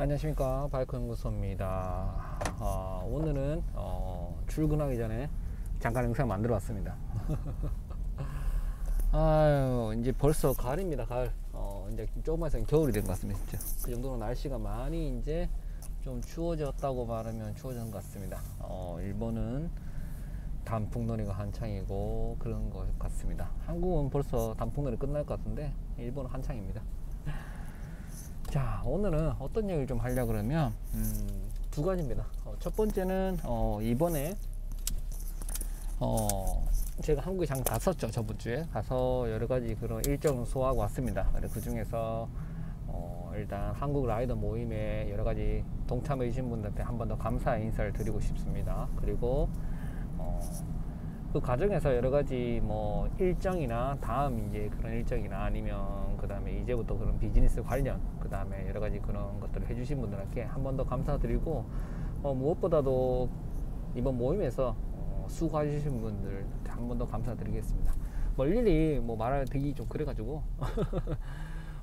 안녕하십니까, 바이크 연구소입니다. 오늘은 출근하기 전에 잠깐 영상 만들어 왔습니다. 아유, 이제 벌써 가을입니다. 가을. 이제 조금만 있으면 겨울이 된 것 같습니다. 진짜 그 정도로 날씨가 많이 이제 좀 추워졌다고 말하면 추워진 것 같습니다. 일본은 단풍놀이가 한창이고 그런 것 같습니다. 한국은 벌써 단풍놀이 끝날 것 같은데 일본은 한창입니다. 자, 오늘은 어떤 얘기를 좀 하려고 그러면 두 가지입니다. 첫 번째는 이번에 제가 한국에 잠깐 갔었죠. 저번 주에 가서 여러 가지 그런 일정을 소화하고 왔습니다. 그 중에서 일단 한국 라이더 모임에 여러 가지 동참해 주신 분들한테 한 번 더 감사의 인사를 드리고 싶습니다. 그리고 그 과정에서 여러 가지 뭐 일정이나 다음 이제 그런 일정이나 아니면 그 다음에 이제부터 그런 비즈니스 관련 그 다음에 여러 가지 그런 것들을 해주신 분들께 한 번 더 감사드리고 무엇보다도 이번 모임에서 수고해 주신 분들한테 한 번 더 감사드리겠습니다. 뭐 일일이 뭐 말을 되기 좀 그래가지고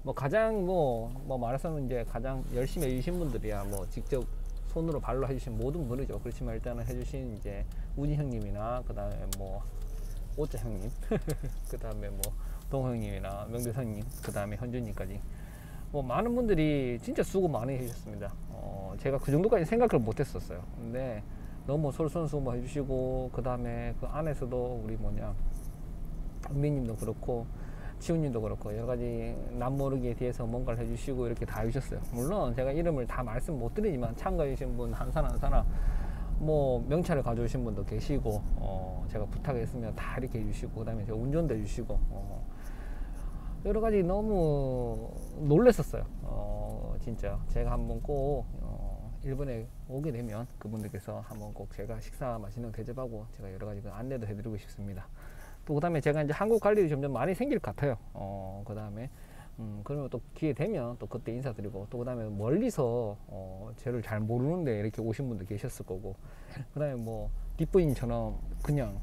뭐 가장 뭐 말해서는 이제 가장 열심히 해주신 분들이야 뭐 직접 손으로 발로 해주신 모든 분이죠. 그렇지만 일단은 해주신 이제 우지 형님이나 그 다음에 뭐 오짜 형님 그 다음에 뭐 동호 형님이나 명대 형님 그 다음에 현준님까지 뭐 많은 분들이 진짜 수고 많이 해주셨습니다. 제가 그 정도까지 생각을 못했었어요. 근데 너무 솔선수범 해주시고 그 다음에 그 안에서도 우리 뭐냐 은비님도 그렇고 치우님도 그렇고 여러 가지 남모르기에 대해서 뭔가를 해주시고 이렇게 다 해주셨어요. 물론 제가 이름을 다 말씀 못 드리지만 참가해주신 분 한 사람 한 사람 뭐 명찰을 가져오신 분도 계시고 제가 부탁했으면 다 이렇게 해주시고 그 다음에 제가 운전도 해주시고 여러 가지 너무 놀랬었어요. 진짜 제가 한번 꼭 일본에 오게 되면 그분들께서 한번 꼭 제가 식사 맛있는 거 대접하고 제가 여러 가지 안내도 해드리고 싶습니다. 또 그 다음에 제가 이제 한국 갈 일이 점점 많이 생길 것 같아요. 그 다음에 그러면 또 기회 되면 또 그때 인사드리고 또 그 다음에 멀리서 저를 잘 모르는데 이렇게 오신 분도 계셨을 거고 그 다음에 뭐 뒷부인처럼 그냥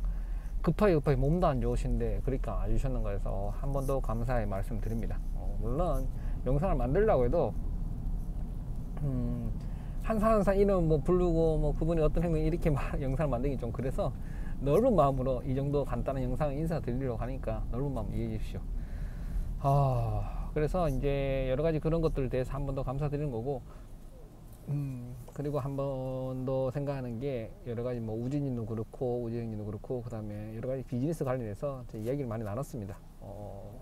급하게 몸도 안 좋으신데 그러니까 와주셨는가 해서 한 번 더 감사의 말씀 드립니다. 물론 영상을 만들려고 해도 한 사람 한 사람 이름 뭐 부르고 뭐 그분이 어떤 행동 이렇게 영상을 만들기 좀 그래서 넓은 마음으로 이 정도 간단한 영상 인사드리려고 하니까 넓은 마음 이해해 주십시오. 그래서 이제 여러 가지 그런 것들에 대해서 한 번 더 감사드리는 거고 그리고 한 번 더 생각하는 게 여러 가지 뭐 우진님도 그렇고 우지형님도 그렇고 그 다음에 여러 가지 비즈니스 관련해서 이야기를 많이 나눴습니다.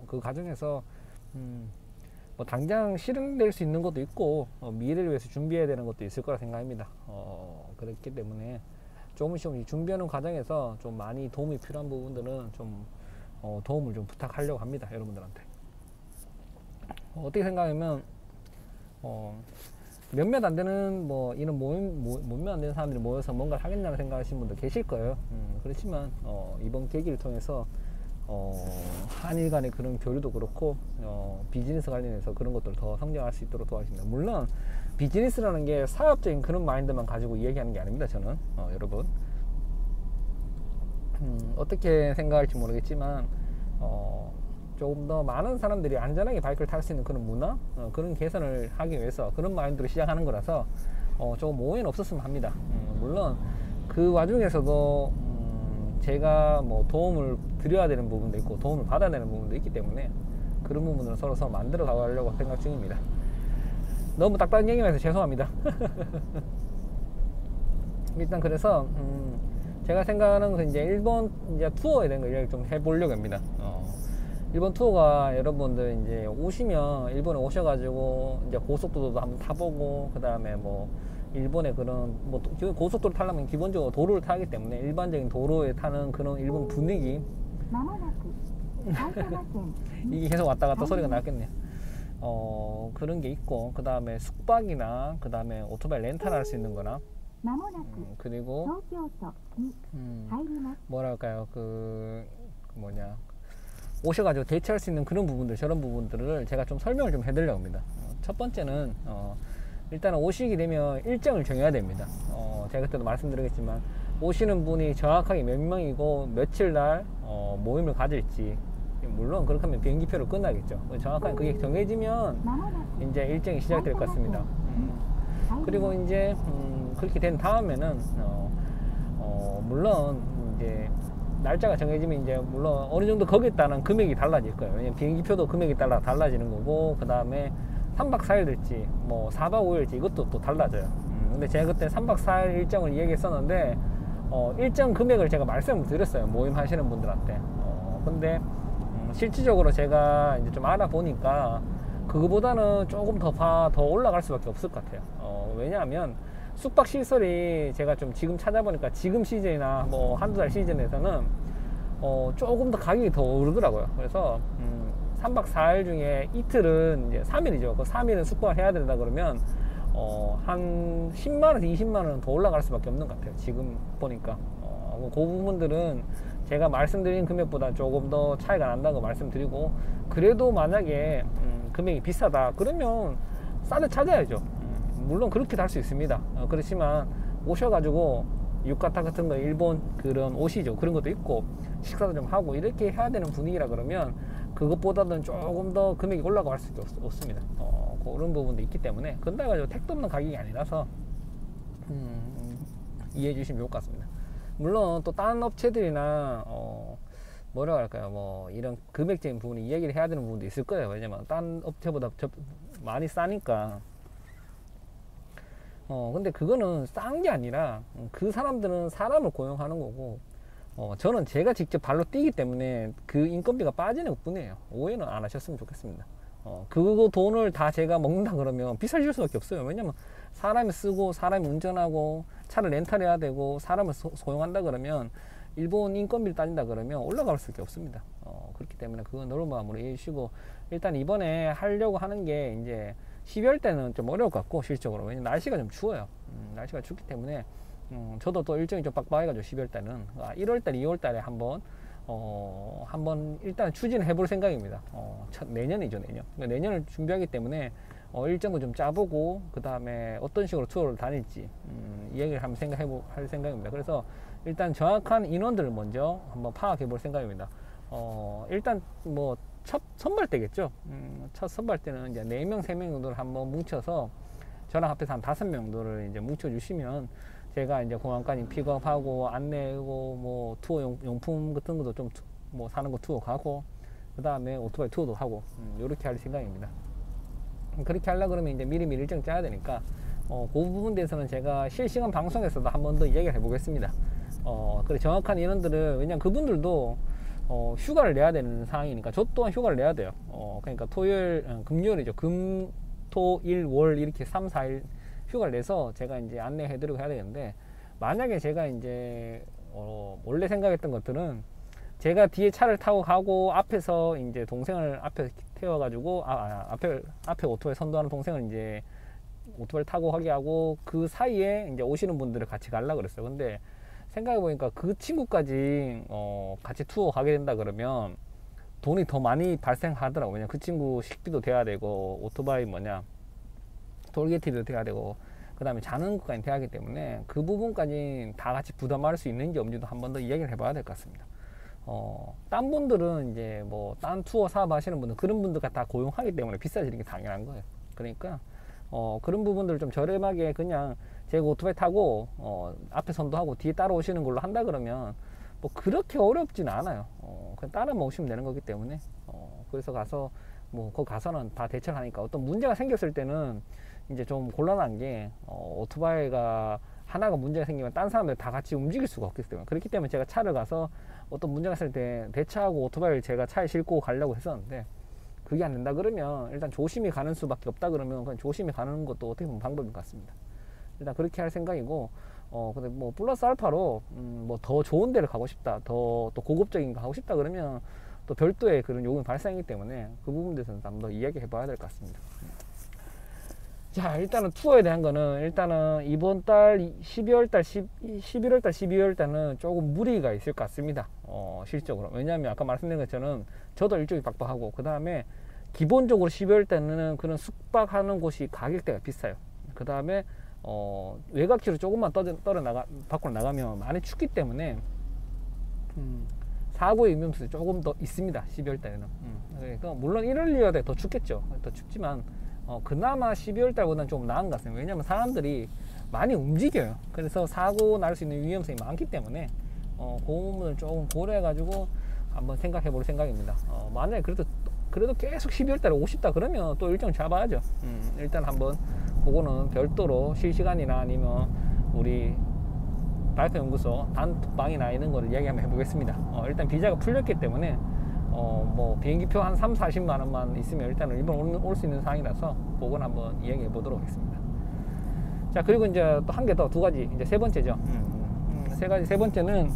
그 과정에서 뭐 당장 실현될 수 있는 것도 있고 미래를 위해서 준비해야 되는 것도 있을 거라 생각합니다. 그렇기 때문에 조금씩 준비하는 과정에서 좀 많이 도움이 필요한 부분들은 좀 도움을 좀 부탁하려고 합니다. 여러분들한테 어떻게 생각하면 몇몇 안 되는 뭐 이런 몇몇 안 되는 사람들이 모여서 뭔가를 하겠다는 생각하시는 분도 계실 거예요. 그렇지만 이번 계기를 통해서 한일 간의 그런 교류도 그렇고 비즈니스 관련해서 그런 것들을 더 성장할 수 있도록 도와줍니다. 물론 비즈니스라는 게 사업적인 그런 마인드만 가지고 이야기하는 게 아닙니다. 저는 여러분 어떻게 생각할지 모르겠지만 조금 더 많은 사람들이 안전하게 바이크를 탈 수 있는 그런 문화 그런 개선을 하기 위해서 그런 마인드로 시작하는 거라서 조금 오해는 없었으면 합니다. 물론 그 와중에서도 제가 뭐 도움을 드려야 되는 부분도 있고 도움을 받아야 되는 부분도 있기 때문에 그런 부분을 서로 만들어 가려고 생각 중입니다. 너무 딱딱한 얘기만 해서 죄송합니다. 일단 그래서 제가 생각하는 것은 이제 일본 이제 투어에 대한 걸 좀 해보려고 합니다. 일본 투어가 여러분들 이제 오시면 일본에 오셔가지고 이제 고속도로도 한번 타보고 그 다음에 뭐 일본의 그런 뭐 고속도로 타려면 기본적으로 도로를 타기 때문에 일반적인 도로에 타는 그런 일본 분위기 이게 계속 왔다 갔다 소리가 나겠네요. 그런 게 있고 그 다음에 숙박이나 그 다음에 오토바이 렌탈 할 수 있는 거나 그리고 뭐랄까요 그 뭐냐 오셔가지고 대체할 수 있는 그런 부분들 저런 부분들을 제가 좀 설명을 좀 해드리려고 합니다. 첫 번째는 일단은 오시게 되면 일정을 정해야 됩니다. 제가 그때도 말씀드리겠지만 오시는 분이 정확하게 몇 명이고 며칠 날 모임을 가질지 물론 그렇게 하면 비행기표로 끝나겠죠. 정확하게 그게 정해지면 이제 일정이 시작될 것 같습니다. 그리고 이제 그렇게 된 다음에는 물론 이제 날짜가 정해지면 이제 물론 어느 정도 거기에 따른 금액이 달라질 거예요. 왜냐면 비행기표도 금액에 따라 달라지는 거고, 그 다음에 3박 4일 될지 뭐 4박 5일일지 이것도 또 달라져요. 근데 제가 그때 3박 4일 일정을 이야기했었는데 일정 금액을 제가 말씀을 드렸어요, 모임 하시는 분들한테. 근데 실질적으로 제가 이제 좀 알아보니까 그거보다는 조금 더 올라갈 수밖에 없을 것 같아요. 왜냐하면 숙박 시설이 제가 좀 지금 찾아보니까 지금 시즌이나 뭐 한두 달 시즌에서는 조금 더 가격이 더 오르더라고요. 그래서 3박 4일 중에 이틀은 이제 3일이죠. 그 3일은 숙박을 해야 된다 그러면 한 10만원, 20만원 더 올라갈 수밖에 없는 것 같아요. 지금 보니까. 그 부분들은 제가 말씀드린 금액보다 조금 더 차이가 난다고 말씀드리고, 그래도 만약에 금액이 비싸다 그러면 싸게 찾아야죠. 물론 그렇게 할 수 있습니다. 그렇지만 오셔가지고 유카타 같은 거 일본 그런 옷이죠. 그런 것도 있고 식사도 좀 하고 이렇게 해야 되는 분위기라 그러면 그것보다는 조금 더 금액이 올라갈 수도 없습니다. 그런 부분도 있기 때문에, 근다가 택도 없는 가격이 아니라서 이해해 주시면 좋을 것 같습니다. 물론 또 다른 업체들이나 뭐라고 할까요, 뭐 이런 금액적인 부분을 이야기를 해야 되는 부분도 있을 거예요. 왜냐면 다른 업체보다 많이 싸니까. 근데 그거는 싼 게 아니라 그 사람들은 사람을 고용하는 거고, 저는 제가 직접 발로 뛰기 때문에 그 인건비가 빠지는 것 뿐이에요. 오해는 안 하셨으면 좋겠습니다. 그거 돈을 다 제가 먹는다 그러면 비싸질 수밖에 없어요. 왜냐면 사람이 쓰고 사람이 운전하고 차를 렌탈해야 되고 사람을 소용한다 그러면 일본 인건비를 따진다 그러면 올라갈 수밖에 없습니다. 그렇기 때문에 그건 노름마음으로 이해해 주시고, 일단 이번에 하려고 하는 게 이제 12월 때는 좀 어려울 것 같고, 실적으로. 왜냐면 날씨가 좀 추워요. 날씨가 춥기 때문에 저도 또 일정이 좀 빡빡해가지고 12월 때는 1월 달, 2월 달에 한번 일단 추진을 해볼 생각입니다. 내년이죠, 내년. 내년을 준비하기 때문에 일정도 좀 짜보고, 그 다음에 어떤 식으로 투어를 다닐지 이야기를 한번 할 생각입니다. 그래서 일단 정확한 인원들을 먼저 한번 파악해 볼 생각입니다. 일단 뭐 첫 선발 때겠죠. 첫 선발 때는 이제 4명, 3명 정도를 한번 뭉쳐서 저랑 합해서 한 5명 정도를 이제 뭉쳐 주시면 제가 이제 공항까지 픽업하고 안내하고 뭐 투어 용품 같은 것도 좀 뭐 사는 거 투어 가고, 그 다음에 오토바이 투어도 하고 이렇게 할 생각입니다. 그렇게 하려고 그러면 이제 미리미리 일정 짜야 되니까 그 부분에 대해서는 제가 실시간 방송에서도 한 번 더 이야기를 해보겠습니다. 그래 정확한 인원들을, 왜냐면 그분들도 휴가를 내야 되는 상황이니까 저 또한 휴가를 내야 돼요. 그러니까 금요일이죠. 금, 토, 일, 월 이렇게 3, 4일 휴가를 내서 제가 이제 안내해드리고 해야 되는데, 만약에 제가 이제 원래 생각했던 것들은 제가 뒤에 차를 타고 가고 앞에서 이제 동생을 앞에 태워가지고 앞에 오토바이 선도하는 동생을 이제 오토바이를 타고 가게 하고 그 사이에 이제 오시는 분들을 같이 가려고 그랬어요. 근데 생각해보니까 그 친구까지 같이 투어 가게 된다 그러면 돈이 더 많이 발생하더라고요. 왜냐면 그 친구 식비도 돼야 되고 오토바이 톨게이트도 돼야 되고 그 다음에 자는 것까지 돼야 하기 때문에 그 부분까지 다 같이 부담할 수 있는지 없는지도 한 번 더 이야기를 해봐야 될 것 같습니다. 딴 분들은 이제 뭐 딴 투어 사업 하시는 분들, 그런 분들과 다 고용하기 때문에 비싸지는 게 당연한 거예요. 그러니까 그런 부분들을 좀 저렴하게 그냥 제가 오토바이 타고 앞에 선도하고 뒤에 따라오시는 걸로 한다 그러면 뭐 그렇게 어렵지는 않아요. 그냥 따라만 오시면 되는 거기 때문에 그래서 가서 뭐 거기 가서는 다 대처를 하니까, 어떤 문제가 생겼을 때는 이제 좀 곤란한 게 오토바이가 하나가 문제가 생기면 딴 사람들 다 같이 움직일 수가 없기 때문에, 그렇기 때문에 제가 차를 가서 어떤 문제가 있을 때 대처하고 오토바이를 제가 차에 싣고 가려고 했었는데, 그게 안 된다 그러면 일단 조심히 가는 수밖에 없다 그러면 그냥 조심히 가는 것도 어떻게 보면 방법인 것 같습니다. 일단 그렇게 할 생각이고, 근데 뭐 플러스 알파로 뭐 더 좋은 데를 가고 싶다, 더 또 고급적인 거 하고 싶다 그러면 또 별도의 그런 요금이 발생하기 때문에 그 부분에 대해서는 좀 더 이야기해 봐야 될 것 같습니다. 자, 일단은 투어에 대한 거는 일단은 이번 달 11월달 12월달은 조금 무리가 있을 것 같습니다. 실적으로. 왜냐하면 아까 말씀드린 것처럼 저도 일정이 빡빡하고, 그 다음에 기본적으로 12월달에는 그런 숙박하는 곳이 가격대가 비싸요. 그 다음에 외곽지로 조금만 밖으로 나가면 많이 춥기 때문에 사고의 위험성이 조금 더 있습니다. 12월달에는. 그러니까 물론 1월, 2월에 더 춥겠죠. 더 춥지만 그나마 12월 달보다는 좀 나은 것 같습니다. 왜냐면 사람들이 많이 움직여요. 그래서 사고 날 수 있는 위험성이 많기 때문에 그 부분을 조금 고려해 가지고 한번 생각해 볼 생각입니다. 만약에 그래도 계속 12월 달에 오고 싶다 그러면 또 일정 잡아야죠. 일단 한번 그거는 별도로 실시간이나 아니면 우리 발표연구소 단톡방이나 이런 거를 이야기 한번 해보겠습니다. 일단 비자가 풀렸기 때문에 뭐 비행기표 한 3, 40만 원만 있으면 일단은 일본 올 수 있는 상황이라서 그건 한번 이야기해 보도록 하겠습니다. 자, 그리고 이제 또 한 개 더, 두 가지, 이제 세 번째죠. 세 번째는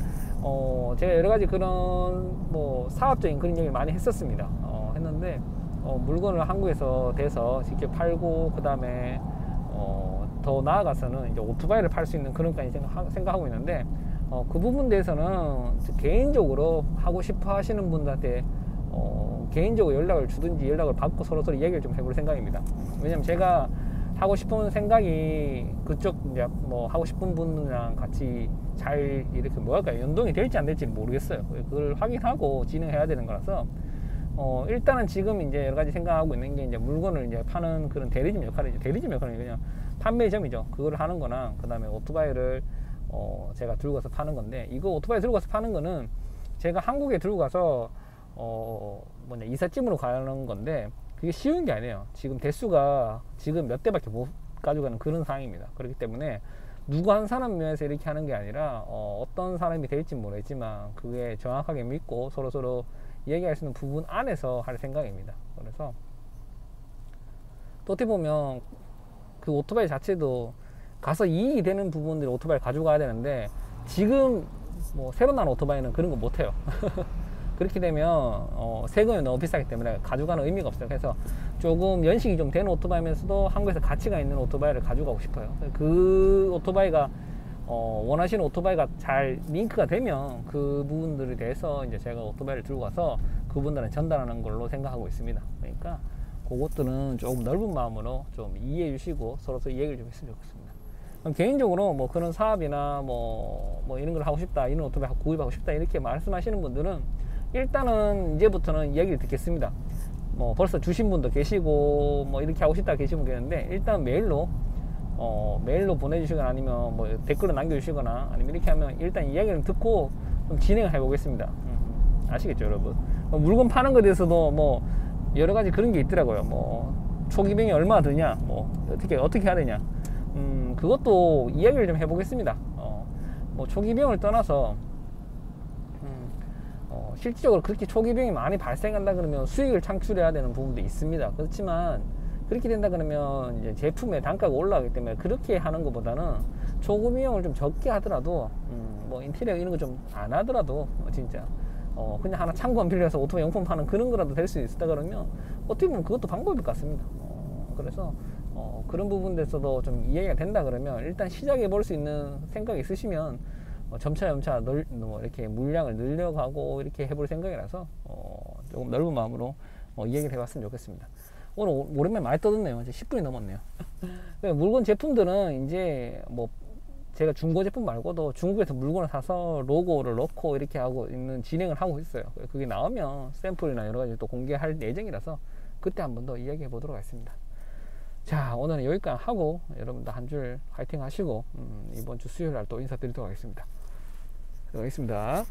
제가 여러 가지 그런 뭐 사업적인 그런 얘기를 많이 했었습니다. 했는데 물건을 한국에서 돼서 직접 팔고, 그 다음에 더 나아가서는 이제 오토바이를 팔 수 있는 그런까지 생각하고 있는데, 그 부분에 대해서는 개인적으로 하고 싶어 하시는 분들한테 개인적으로 연락을 주든지 연락을 받고 서로 이야기를 좀 해볼 생각입니다. 왜냐면 제가 하고 싶은 생각이 그쪽 이제 뭐 하고 싶은 분이랑 같이 잘 이렇게 뭐랄까 연동이 될지 안 될지 모르겠어요. 그걸 확인하고 진행해야 되는 거라서 일단은 지금 이제 여러 가지 생각하고 있는 게 이제 물건을 이제 파는 그런 대리점 역할이죠. 대리점 역할은 그냥 판매점이죠. 그걸 하는 거나, 그 다음에 오토바이를 제가 들고 가서 파는 건데, 이거 오토바이 들고 가서 파는 거는 제가 한국에 들고 가서 이삿짐으로 가는 건데, 그게 쉬운 게 아니에요. 지금 대수가 지금 몇 대밖에 못 가져가는 그런 상황입니다. 그렇기 때문에 누구 한 사람 면에서 이렇게 하는 게 아니라 어떤 사람이 될지 모르겠지만 그게 정확하게 믿고 서로 얘기할 수 있는 부분 안에서 할 생각입니다. 그래서 또 어떻게 보면 그 오토바이 자체도 가서 이익이 되는 부분들이 오토바이를 가져가야 되는데, 지금 뭐 새로 나온 오토바이는 그런 거 못해요. 그렇게 되면 세금이 너무 비싸기 때문에 가져가는 의미가 없어요. 그래서 조금 연식이 좀 되는 오토바이면서도 한국에서 가치가 있는 오토바이를 가져가고 싶어요. 그 오토바이가 원하시는 오토바이가 잘 링크가 되면 그 부분들에 대해서 이제 제가 오토바이를 들고 가서 그분들한테 전달하는 걸로 생각하고 있습니다. 그러니까 그것들은 조금 넓은 마음으로 좀 이해해 주시고 서로 얘기를 좀 했으면 좋겠습니다. 개인적으로 뭐 그런 사업이나 뭐 이런 걸 하고 싶다, 이런 오토바이 구입하고 싶다 이렇게 말씀하시는 분들은 일단은 이제부터는 이야기를 듣겠습니다. 뭐 벌써 주신 분도 계시고 뭐 이렇게 하고 싶다 계신 분 계시는데, 일단 메일로 보내주시거나 아니면 뭐 댓글로 남겨주시거나 아니면 이렇게 하면 일단 이야기를 듣고 좀 진행을 해 보겠습니다. 아시겠죠, 여러분? 물건 파는 것에 대해서도 뭐 여러 가지 그런 게 있더라고요. 뭐 초기 비용이 얼마나 드냐, 뭐 어떻게 해야 되냐, 그것도 이야기를 좀 해보겠습니다. 뭐 초기 비용을 떠나서 실질적으로 그렇게 초기 비용이 많이 발생한다 그러면 수익을 창출해야 되는 부분도 있습니다. 그렇지만 그렇게 된다 그러면 이제 제품의 단가가 올라가기 때문에 그렇게 하는 것보다는 초기 비용을 좀 적게 하더라도 뭐 인테리어 이런 거 좀 안 하더라도 진짜 그냥 하나 창고만 빌려서 오토바이 용품 파는 그런 거라도 될 수 있다 그러면 어떻게 보면 그것도 방법일 것 같습니다. 그래서 그런 부분에서도 좀 이해가 된다 그러면 일단 시작해 볼 수 있는 생각이 있으시면 점차 이렇게 물량을 늘려가고 이렇게 해볼 생각이라서 조금 넓은 마음으로 이 얘기를 해봤으면 좋겠습니다. 오늘 오랜만에 많이 떠들네요. 이제 10분이 넘었네요. 물건 제품들은 이제 뭐 제가 중고 제품 말고도 중국에서 물건을 사서 로고를 넣고 이렇게 하고 있는 진행을 하고 있어요. 그게 나오면 샘플이나 여러 가지 또 공개할 예정이라서 그때 한 번 더 이야기해 보도록 하겠습니다. 자, 오늘은 여기까지 하고 여러분들 한 줄 화이팅 하시고 이번 주 수요일 날 또 인사드리도록 하겠습니다. 들어가겠습니다.